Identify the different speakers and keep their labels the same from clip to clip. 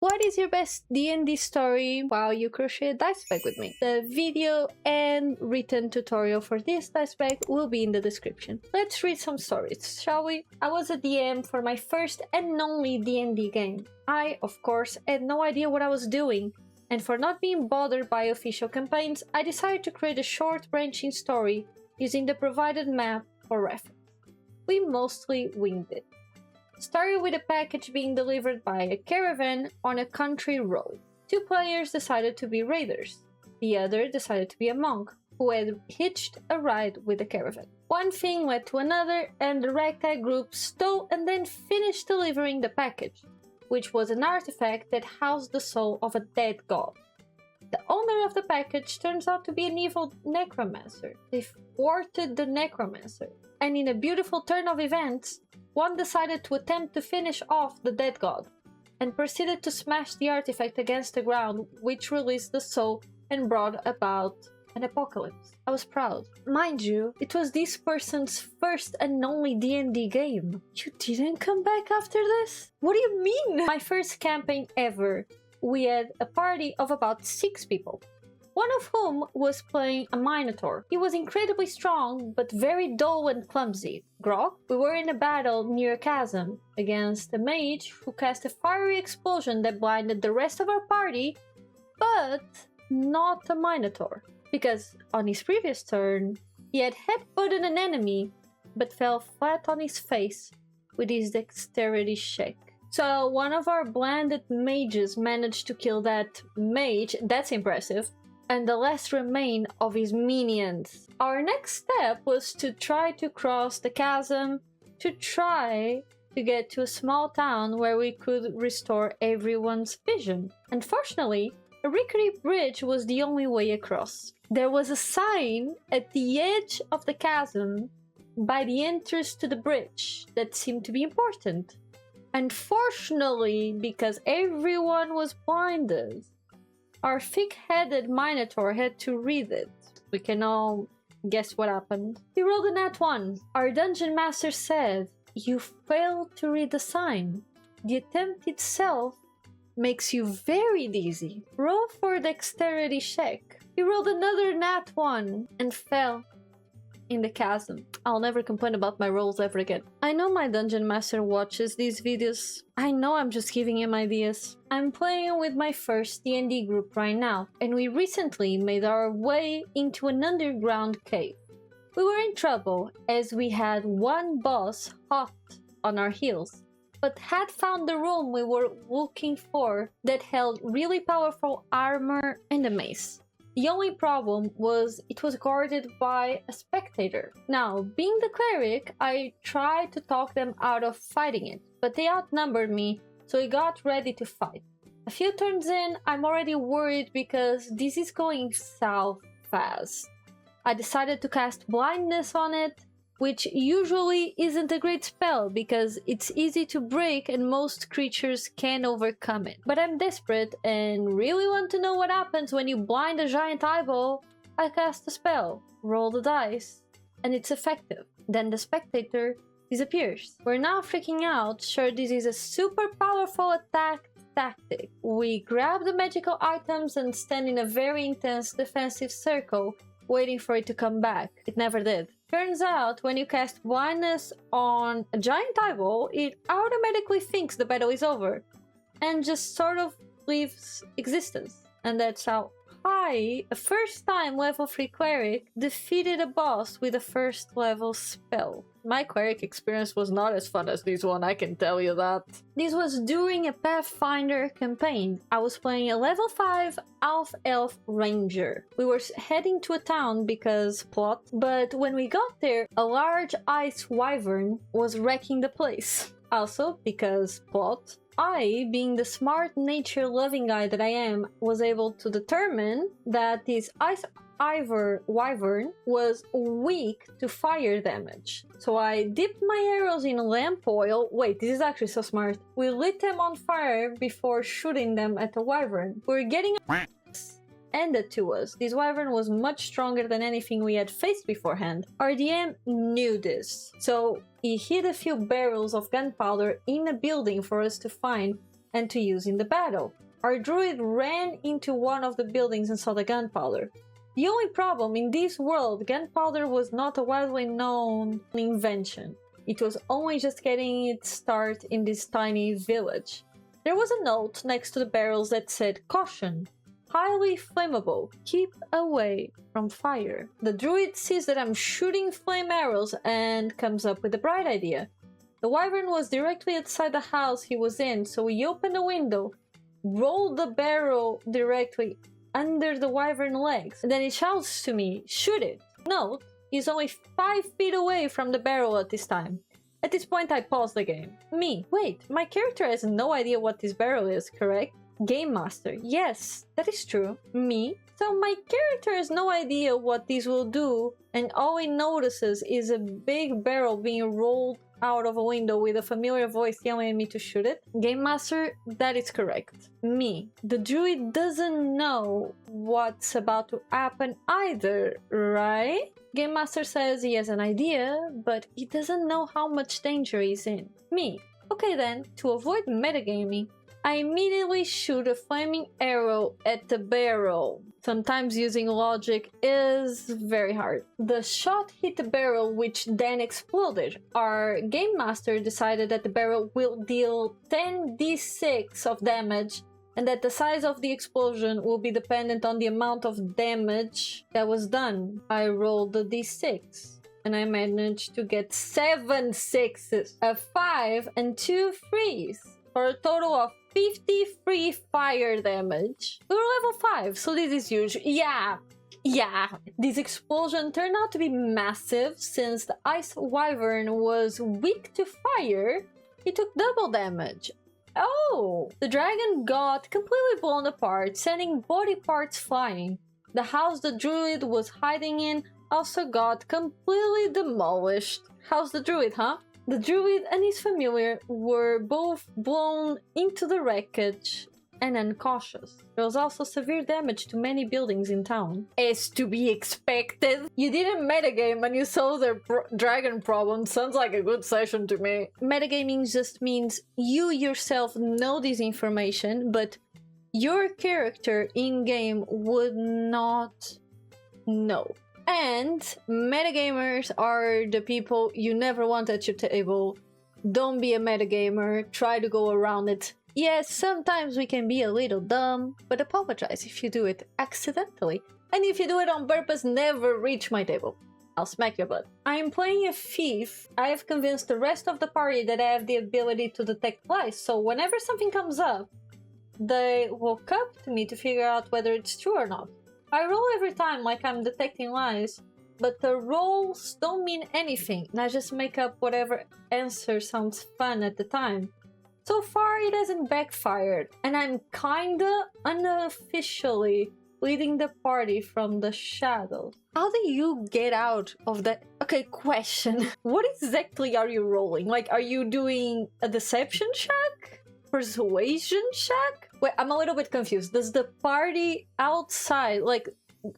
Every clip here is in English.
Speaker 1: What is your best D&D story while you crochet a dice bag with me? The video and written tutorial for this dice bag will be in the description. Let's read some stories, shall we? I was a DM for my first and only D&D game. I, of course, had no idea what I was doing, and for not being bothered by official campaigns, I decided to create a short branching story using the provided map for reference. We mostly winged it. Started with a package being delivered by a caravan on a country road. Two players decided to be raiders. The other decided to be a monk, who had hitched a ride with the caravan. One thing led to another, and the ragtag group stole and then finished delivering the package, which was an artifact that housed the soul of a dead god. The owner of the package turns out to be an evil necromancer. They thwarted the necromancer, and in a beautiful turn of events, one decided to attempt to finish off the dead god, and proceeded to smash the artifact against the ground, which released the soul and brought about an apocalypse. I was proud. Mind you, it was this person's first and only D&D game. You didn't come back after this? What do you mean? My first campaign ever. We had a party of about 6 people. One of whom was playing a Minotaur. He was incredibly strong, but very dull and clumsy. Grok, we were in a battle near a chasm against a mage who cast a fiery explosion that blinded the rest of our party, but not a Minotaur. Because on his previous turn, he had headbutted an enemy, but fell flat on his face with his dexterity check. So one of our blinded mages managed to kill that mage, that's impressive, and the last remain of his minions. Our next step was to try to cross the chasm, to try to get to a small town where we could restore everyone's vision. Unfortunately, a rickety bridge was the only way across. There was a sign at the edge of the chasm by the entrance to the bridge that seemed to be important. Unfortunately, because everyone was blinded, our thick-headed Minotaur had to read it. We can all guess what happened. He rolled a nat 1. Our dungeon master said, "You failed to read the sign. The attempt itself makes you very dizzy. Roll for dexterity check." He rolled another nat 1 and fell in the chasm. I'll never complain about my rolls ever again. I know my dungeon master watches these videos. I know I'm just giving him ideas. I'm playing with my first D&D group right now, and we recently made our way into an underground cave. We were in trouble as we had one boss hot on our heels, but had found the room we were looking for that held really powerful armor and a mace. The only problem was it was guarded by a spectator. Now, being the cleric, I tried to talk them out of fighting it, but they outnumbered me, so I got ready to fight. A few turns in, I'm already worried because this is going south fast. I decided to cast blindness on it, which usually isn't a great spell because it's easy to break and most creatures can overcome it. But I'm desperate and really want to know what happens when you blind a giant eyeball. I cast a spell, roll the dice, and it's effective. Then the spectator disappears. We're now freaking out, sure this is a super powerful attack tactic. We grab the magical items and stand in a very intense defensive circle, waiting for it to come back. It never did. Turns out, when you cast blindness on a giant eyeball, it automatically thinks the battle is over and just sort of leaves existence. And that's how I, a first-time level 3 cleric, defeated a boss with a first level spell. My cleric experience was not as fun as this one, I can tell you that. This was during a Pathfinder campaign. I was playing a level 5 half-elf ranger. We were heading to a town because plot, but when we got there, a large ice wyvern was wrecking the place. Also, because plot, I, being the smart nature-loving guy that I am, was able to determine that this ice wyvern was weak to fire damage. So I dipped my arrows in lamp oil. Wait, this is actually so smart. We lit them on fire before shooting them at the wyvern. We're getting handed to us. This wyvern was much stronger than anything we had faced beforehand. Our DM knew this, so he hid a few barrels of gunpowder in a building for us to find and to use in the battle. Our druid ran into one of the buildings and saw the gunpowder. The only problem in this world, gunpowder was not a widely known invention. It was only just getting its start in this tiny village. There was a note next to the barrels that said, "Caution, highly flammable, keep away from fire." The druid sees that I'm shooting flame arrows and comes up with a bright idea. The wyvern was directly outside the house he was in, so he opened the window, rolled the barrel directly under the wyvern legs, and then he shouts to me, "Shoot it!" Note, he's only 5 feet away from the barrel at this time. At this point I pause the game. Me, wait, my character has no idea what this barrel is, correct? Game Master, yes, that is true. Me, so my character has no idea what these will do, and all he notices is a big barrel being rolled out of a window with a familiar voice yelling at me to shoot it. Game Master, that is correct. Me, the druid doesn't know what's about to happen either, right? Game Master says he has an idea, but he doesn't know how much danger he's in. Me, okay then, to avoid metagaming, I immediately shoot a flaming arrow at the barrel. Sometimes using logic is very hard. The shot hit the barrel, which then exploded. Our game master decided that the barrel will deal 10d6 of damage, and that the size of the explosion will be dependent on the amount of damage that was done. I rolled the d6, and I managed to get 7 6s, a 5 and 2 3s, for a total of 53 fire damage. We were level 5, so this is huge. Yeah. This explosion turned out to be massive. Since the ice wyvern was weak to fire, he took double damage. Oh! The dragon got completely blown apart, sending body parts flying. The house the druid was hiding in also got completely demolished. How's the druid, huh? The druid and his familiar were both blown into the wreckage and unconscious. There was also severe damage to many buildings in town. As to be expected. You didn't metagame and you solved their dragon problem. Sounds like a good session to me. Metagaming just means you yourself know this information, but your character in-game would not know. And metagamers are the people you never want at your table. Don't be a metagamer, try to go around it. Yes, sometimes we can be a little dumb, but apologize if you do it accidentally. And if you do it on purpose, never reach my table. I'll smack your butt. I am playing a thief. I have convinced the rest of the party that I have the ability to detect lies, so whenever something comes up, they walk up to me to figure out whether it's true or not. I roll every time like I'm detecting lies, but the rolls don't mean anything, and I just make up whatever answer sounds fun at the time. So far it hasn't backfired, and I'm kinda unofficially leading the party from the shadows. How do you get out of that? Okay, question. What exactly are you rolling? Like, are you doing a deception check? Persuasion check? Wait, I'm a little bit confused. Does the party outside, like,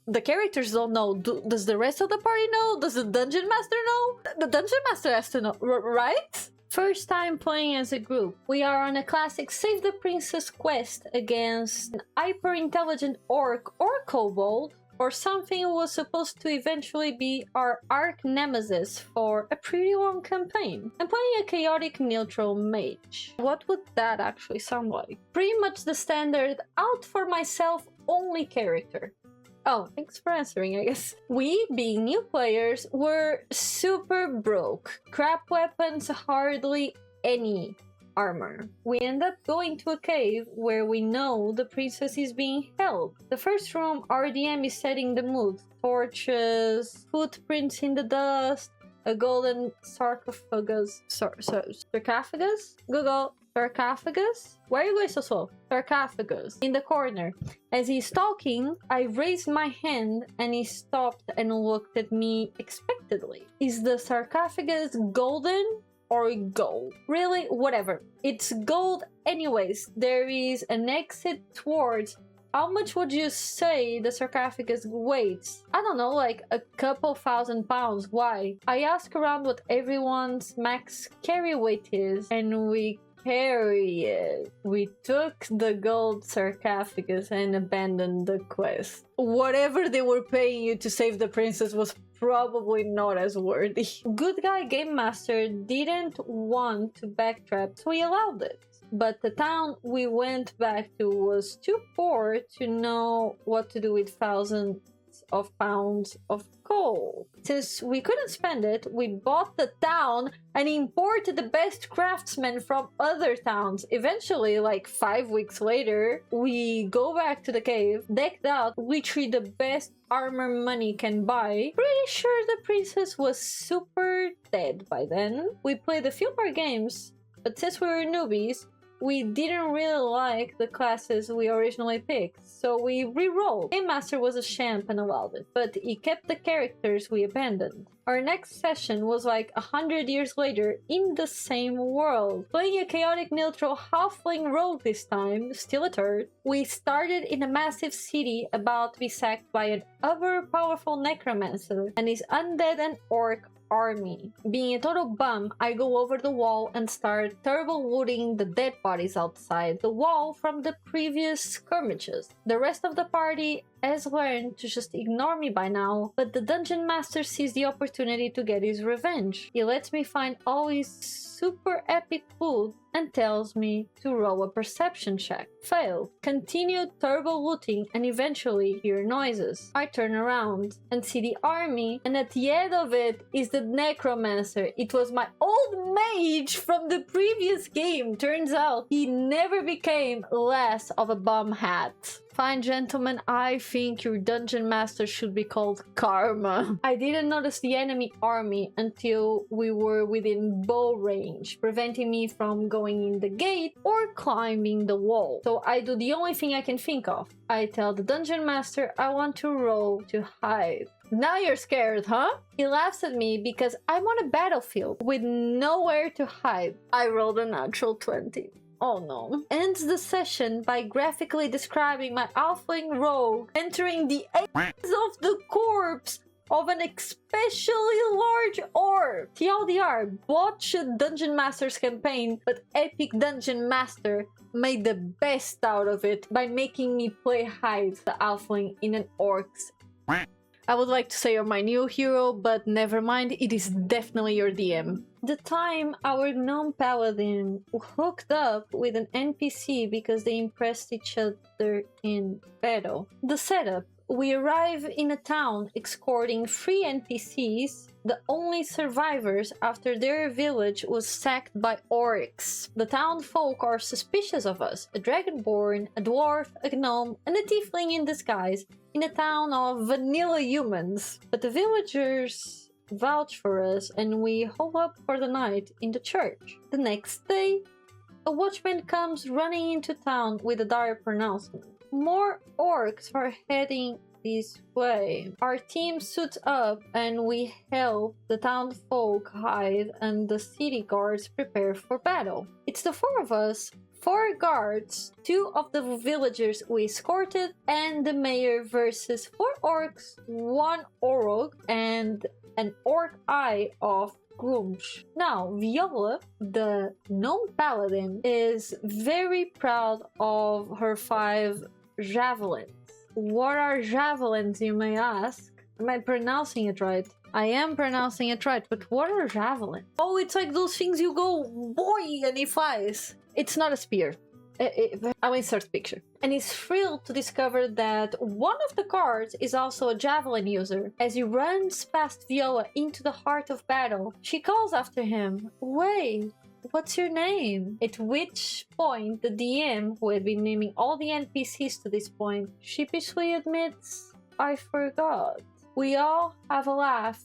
Speaker 1: the characters don't know, does the rest of the party know? Does the dungeon master know? The dungeon master has to know, right? First time playing as a group. We are on a classic Save the Princess quest against an hyper-intelligent orc or kobold, or something who was supposed to eventually be our arch nemesis for a pretty long campaign. I'm playing a chaotic neutral mage. What would that actually sound like? Pretty much the standard out for myself only character. Oh, thanks for answering, I guess. We, being new players, were super broke. Crap weapons, hardly any armor. We end up going to a cave where we know the princess is being held. The first room, our DM is setting the mood. Torches, footprints in the dust, a golden sarcophagus. Sarcophagus? Google sarcophagus? Why are you going so slow? Sarcophagus. In the corner. As he's talking, I raised my hand and he stopped and looked at me expectantly. Is the sarcophagus golden or gold? Really? Whatever. It's gold anyways. There is an exit towards. How much would you say the sarcophagus weighs? I don't know, like a couple thousand pounds. Why? I ask around what everyone's max carry weight is, and we Harriet. We took the gold sarcophagus and abandoned the quest. Whatever they were paying you to save the princess was probably not as worthy. Good guy game master didn't want to backtrack, so he allowed it. But the town we went back to was too poor to know what to do with thousands of pounds of gold. Since we couldn't spend it, we bought the town and imported the best craftsmen from other towns. Eventually, like 5 weeks later, we go back to the cave, decked out, literally the best armor money can buy. Pretty sure the princess was super dead by then. We played a few more games, but since we were newbies, we didn't really like the classes we originally picked, so we re-rolled. Game Master was a champ and allowed it, but he kept the characters we abandoned. Our next session was like 100 years later in the same world. Playing a chaotic neutral halfling rogue this time, still a turd. We started in a massive city about to be sacked by an overpowerful necromancer and his undead and orc army. Being a total bum, I go over the wall and start terrible looting the dead bodies outside the wall from the previous skirmishes. The rest of the party has learned to just ignore me by now, but the dungeon master sees the opportunity to get his revenge. He lets me find all his super epic loot and tells me to roll a perception check. Failed. Continued turbo looting and eventually hear noises. I turn around and see the army, and at the end of it is the necromancer. It was my old mage from the previous game. Turns out he never became less of a bum hat. Fine gentlemen, I think your dungeon master should be called Karma. I didn't notice the enemy army until we were within bow range, preventing me from going in the gate or climbing the wall. So I do the only thing I can think of. I tell the dungeon master I want to roll to hide. Now you're scared, huh? He laughs at me because I'm on a battlefield with nowhere to hide. I rolled a natural 20. Oh no. Ends the session by graphically describing my halfling rogue entering the eggs of the corpse of an especially large orc. TLDR, botched Dungeon Master's campaign, but Epic Dungeon Master made the best out of it by making me play hide the halfling in an orc's. I would like to say you're my new hero, but never mind, it is definitely your DM. The time our gnome paladin hooked up with an NPC because they impressed each other in battle. The setup: we arrive in a town escorting 3 NPCs, the only survivors after their village was sacked by orcs. The town folk are suspicious of us: a dragonborn, a dwarf, a gnome, and a tiefling in disguise in a town of vanilla humans. But the villagers vouch for us and we hole up for the night in the church. The next day, a watchman comes running into town with a dire pronouncement. More orcs are heading this way. Our team suits up and we help the town folk hide and the city guards prepare for battle. It's the 4 of us, 4 guards, 2 of the villagers we escorted, and the mayor versus 4 orcs, 1 orog, and an orc eye of Grumsh. Now, Viola, the gnome paladin, is very proud of her 5 javelins. What are javelins, you may ask? Am I pronouncing it right? I am pronouncing it right, but what are javelins? Oh, it's like those things you go, boy, and it flies. It's not a spear. I'll insert picture. And he's thrilled to discover that one of the guards is also a javelin user. As he runs past Viola into the heart of battle, she calls after him, "Wait, what's your name?" At which point the DM, who had been naming all the NPCs to this point, sheepishly admits, "I forgot." We all have a laugh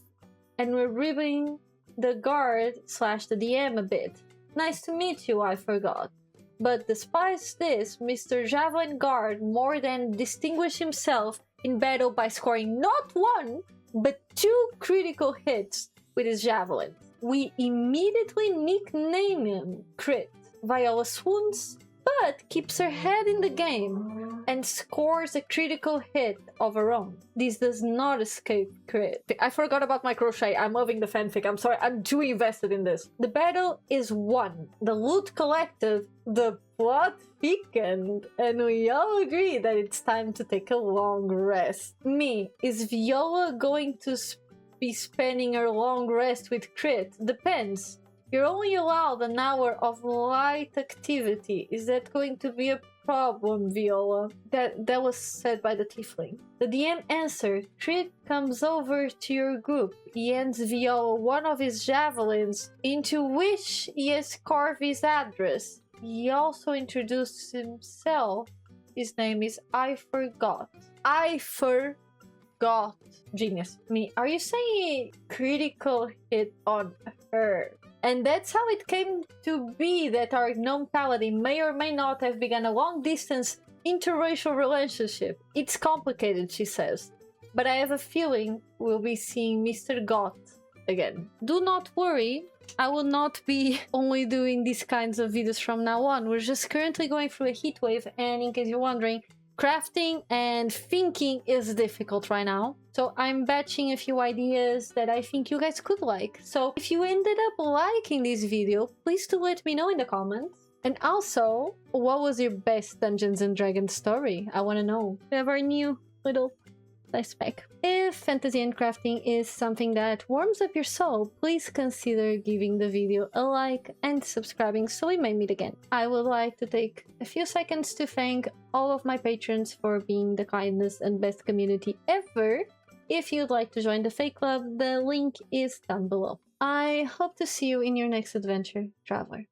Speaker 1: and we're ribbing the guard / the DM a bit. "Nice to meet you, I forgot." But despite this, Mr. Javelin Guard more than distinguished himself in battle by scoring not 1, but 2 critical hits with his javelin. We immediately nickname him Crit. Viola swoons, but keeps her head in the game. and scores a critical hit of her own. This does not escape crit. I forgot about my crochet. I'm loving the fanfic. I'm sorry. I'm too invested in this. The battle is won. The loot collected. The plot thickened. And we all agree that it's time to take a long rest. Is Viola going to be spending her long rest with crit? Depends. You're only allowed an hour of light activity. Is that going to be a problem, Viola? That was said by the tiefling. The DM answered, Crit comes over to your group. He hands Viola one of his javelins, into which he has carved his address. He also introduced himself. His name is I Forgot. Genius. Are you saying critical hit on her? And that's how it came to be that our gnome paladin may or may not have begun a long-distance interracial relationship. It's complicated, she says, but I have a feeling we'll be seeing Mr. Gott again. Do not worry, I will not be only doing these kinds of videos from now on. We're just currently going through a heat wave, and in case you're wondering, crafting and thinking is difficult right now. So I'm batching a few ideas that I think you guys could like. So if you ended up liking this video, please do let me know in the comments. And also, what was your best Dungeons and Dragons story? I want to know. We have our new little dice pack. If fantasy and crafting is something that warms up your soul, please consider giving the video a like and subscribing so we may meet again. I would like to take a few seconds to thank all of my patrons for being the kindest and best community ever. If you'd like to join the Fae Club, the link is down below. I hope to see you in your next adventure, traveler.